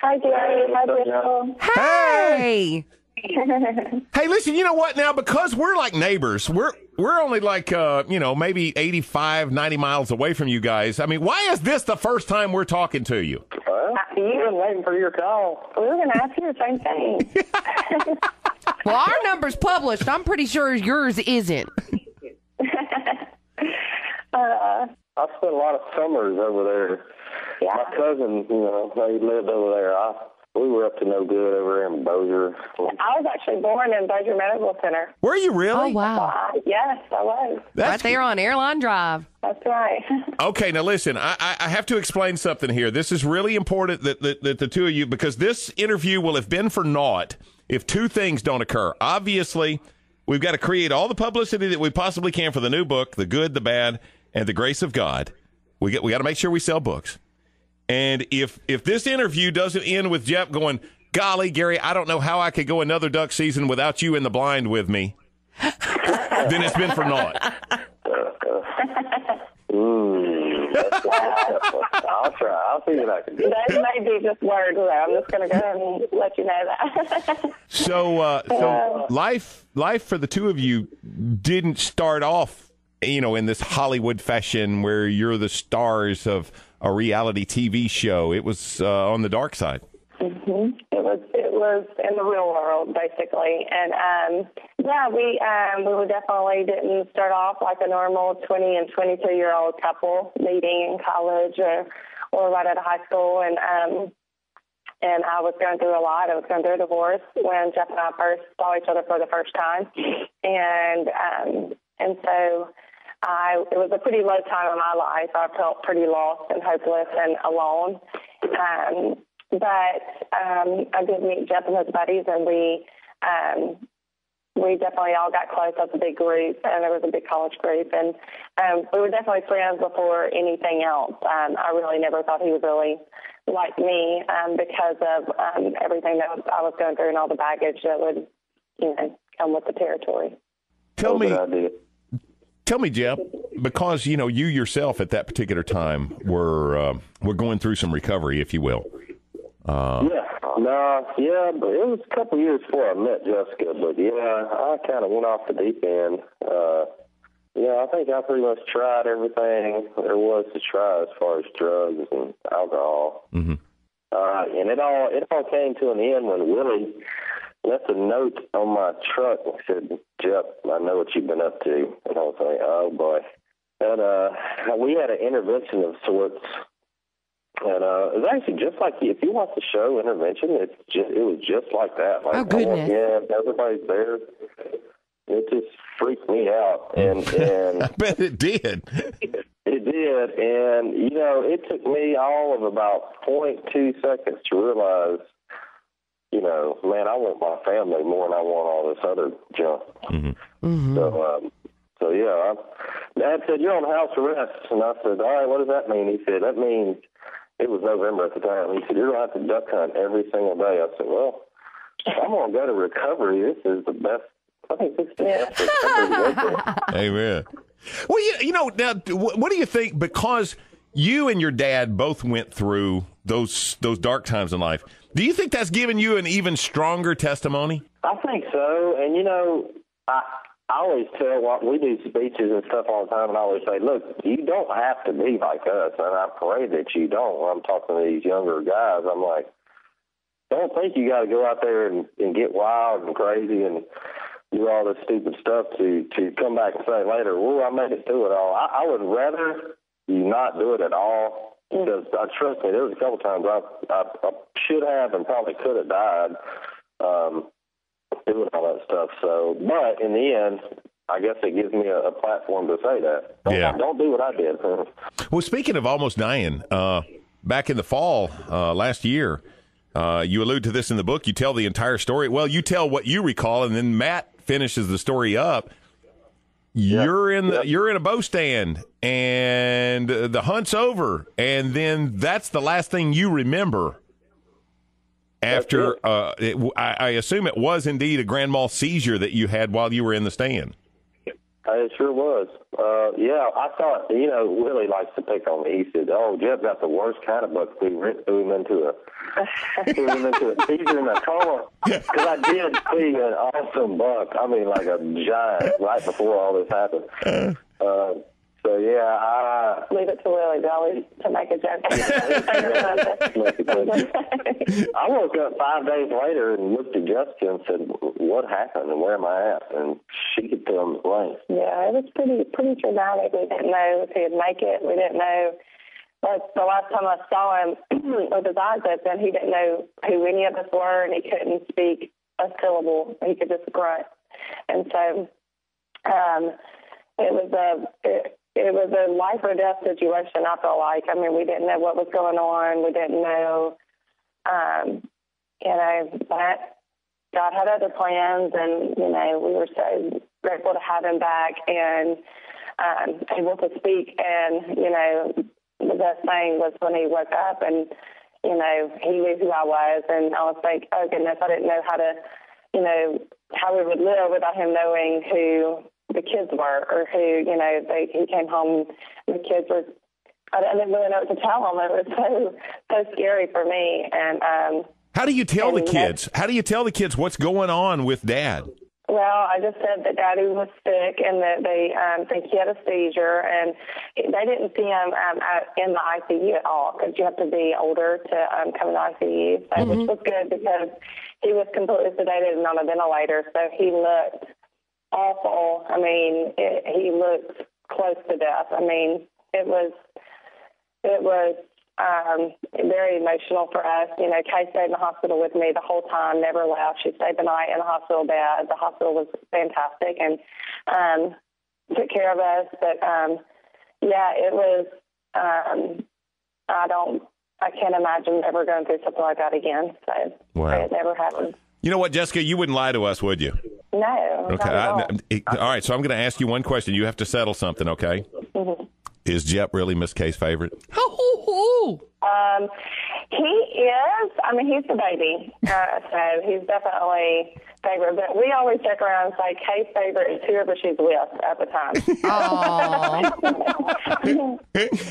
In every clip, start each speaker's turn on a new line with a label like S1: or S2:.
S1: Hi, Jerry. Hi, Bristol.
S2: Hey!
S3: Hey, listen, you know what now? Because we're like neighbors, we're only like, maybe 85, 90 miles away from you guys. I mean, why is this the first time we're talking to you?
S4: Well, you've been waiting for your call.
S1: We were going to ask you the same thing.
S2: Well, our number's published. I'm pretty sure yours isn't.
S4: I spent a lot of summers over there.
S1: Yeah.
S4: My cousin, they lived over there. We were up to no good over there in Bossier.
S1: I was actually born in Bossier Medical Center.
S3: Were you really?
S2: Oh, wow.
S1: Yes, I was.
S2: Right there on Airline Drive.
S1: That's right.
S3: Okay, now listen, I have to explain something here. This is really important that the two of you, because this interview will have been for naught if two things don't occur. Obviously, we've got to create all the publicity that we possibly can for the new book, The Good, the Bad, and the Grace of God. We got to make sure we sell books. And if this interview doesn't end with Jep going, golly, Gary, I don't know how I could go another duck season without you in the blind with me, then it's been for naught.
S4: I'll try. I'll see what I can do.
S1: Those may be just words, though. I'm just going to go ahead and let you know that.
S3: So life for the two of you didn't start off, in this Hollywood fashion where you're the stars of a reality TV show. It was on the dark side.
S1: Mm-hmm. It was in the real world, basically. And, we definitely didn't start off like a normal 20 and 22-year-old couple meeting in college or right out of high school. And I was going through a lot. I was going through a divorce when Jep and I first saw each other for the first time. And so it was a pretty low time in my life. I felt pretty lost and hopeless and alone. But I did meet Jep and his buddies, and we definitely all got close as a big group, and there was a big college group. And we were definitely friends before anything else. I really never thought he was really like me because of everything that I was going through and all the baggage that would, come with the territory.
S3: Tell me, Jep, because, you yourself at that particular time were going through some recovery, if you will.
S4: But it was a couple of years before I met Jessica. But, I kind of went off the deep end. I think I pretty much tried everything there was to try as far as drugs and alcohol. Mm-hmm. And it all came to an end when Willie left a note on my truck and said, Jep, I know what you've been up to. And I was like, oh, boy. And we had an intervention of sorts. And it was actually just like, if you watch the show Intervention, it was just like that. Like,
S2: oh, goodness.
S4: Everybody's there. It just freaked me out. And
S3: I bet it did.
S4: It did. And, it took me all of about 0.2 seconds to realize, man, I want my family more than I want all this other junk. Mm-hmm. Mm-hmm. Dad said, you're on house arrest. And I said, all right, what does that mean? He said, that means, it was November at the time. He said, you're going to have to duck hunt every single day. I said, well, I'm going to go to recovery. This is the best. I think this is the best recovery.
S3: Amen. Well, now, what do you think? Because you and your dad both went through those dark times in life. Do you think that's given you an even stronger testimony?
S4: I think so. And, I always tell we do speeches and stuff all the time, and I always say, look, you don't have to be like us, and I pray that you don't. When I'm talking to these younger guys, I'm like, don't think you got to go out there and get wild and crazy and do all this stupid stuff to come back and say later, well, I made it through it all. I would rather you not do it at all, because trust me, there was a couple times I should have and probably could have died doing all that stuff. So, but in the end, I guess it gives me a platform to say that. Don't do what I did.
S3: Well, speaking of almost dying, back in the fall last year, you allude to this in the book. You tell the entire story. Well, you tell what you recall, and then Matt finishes the story up. You're in a bow stand, and the hunt's over, and then that's the last thing you remember. After, I assume it was indeed a grand mal seizure that you had while you were in the stand.
S4: It sure was. Yeah, I thought, Willie likes to pick on me. He said, "Oh, Jep got the worst kind of buck." We threw him into a Seizure and a coma. Because I did see an awesome buck. I mean, like a giant right before all this happened. So, yeah, I
S1: leave it to Willie Belly to make a joke.
S4: I woke up 5 days later and looked at Jessica and said, "What happened and where am I at?" And she could tell me the blank.
S1: Yeah, it was pretty traumatic. We didn't know if he'd make it. We didn't know. Like the last time I saw him with his eyes open, he didn't know who any of us were, and he couldn't speak a syllable. He could just grunt. And so it was a life or death situation, I felt like. I mean, we didn't know what was going on. We didn't know, but God had other plans, and, we were so grateful to have him back and able to speak. And, the best thing was when he woke up and, he knew who I was. And I was like, oh, goodness, I didn't know how we would live without him knowing who the kids were, or who, he came home, the kids were, I didn't really know what to tell them. It was so scary for me. And
S3: how do you tell the kids? How do you tell the kids what's going on with Dad?
S1: Well, I just said that Daddy was sick and that they think he had a seizure, and they didn't see him in the ICU at all, because you have to be older to come in the ICU, so, which was good because he was completely sedated and on a ventilator, so he looked awful. I mean, he looked close to death. I mean, it was very emotional for us. Kay stayed in the hospital with me the whole time, never left. She stayed the night in the hospital bed. The hospital was fantastic and took care of us. But, it was, I can't imagine ever going through something like that again. So it never happened.
S3: You know what, Jessica? You wouldn't lie to us, would you?
S1: No.
S3: Okay. All right. So I'm going to ask you one question. You have to settle something, okay? Mm-hmm. Is Jep really Miss Kay's favorite?
S1: He is. I mean, he's the baby, so he's definitely favorite. But we always joke around and say Kay's favorite is whoever she's with at the time.
S2: Aww.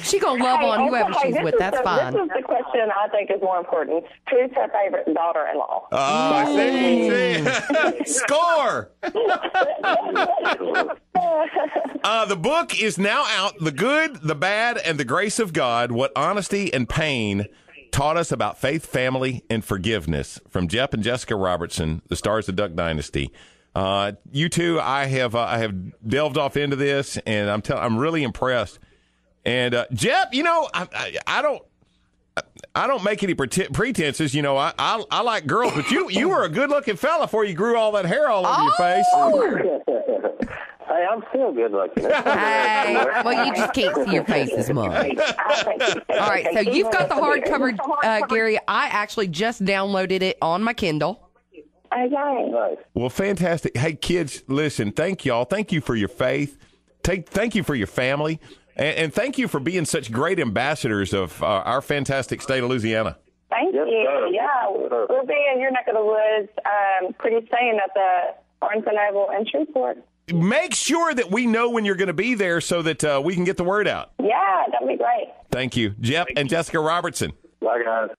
S2: She gonna love on whoever she's with. That's fine.
S1: This is the question I think is more important. Who's her favorite daughter-in-law?
S3: Score! The book is now out. The Good, the Bad, and the Grace of God: What Honesty and Pain Taught Us About Faith, Family, and Forgiveness, from Jep and Jessica Robertson, the stars of Duck Dynasty. You two, I have delved off into this, and I'm really impressed. And Jep, I don't make any pretenses. I like girls, but you were a good-looking fella before you grew all that hair all over your face.
S4: Hey, I'm still good looking.
S2: Hey, well, you just can't see your face as much. All right, so you've got the hardcover, Gary. I actually just downloaded it on my Kindle.
S1: Okay.
S3: Well, fantastic. Hey, kids, listen, thank y'all. Thank you for your faith. Thank you for your family. And thank you for being such great ambassadors of our fantastic state of Louisiana.
S1: Thank you. Yeah, we'll be in your neck of the woods pretty soon at the Barnes & Noble in Shreveport.
S3: Make sure that we know when you're going to be there so that we can get the word out.
S1: Yeah, that'd be great.
S3: Thank you. Jep and Jessica Robertson.
S4: Bye, guys.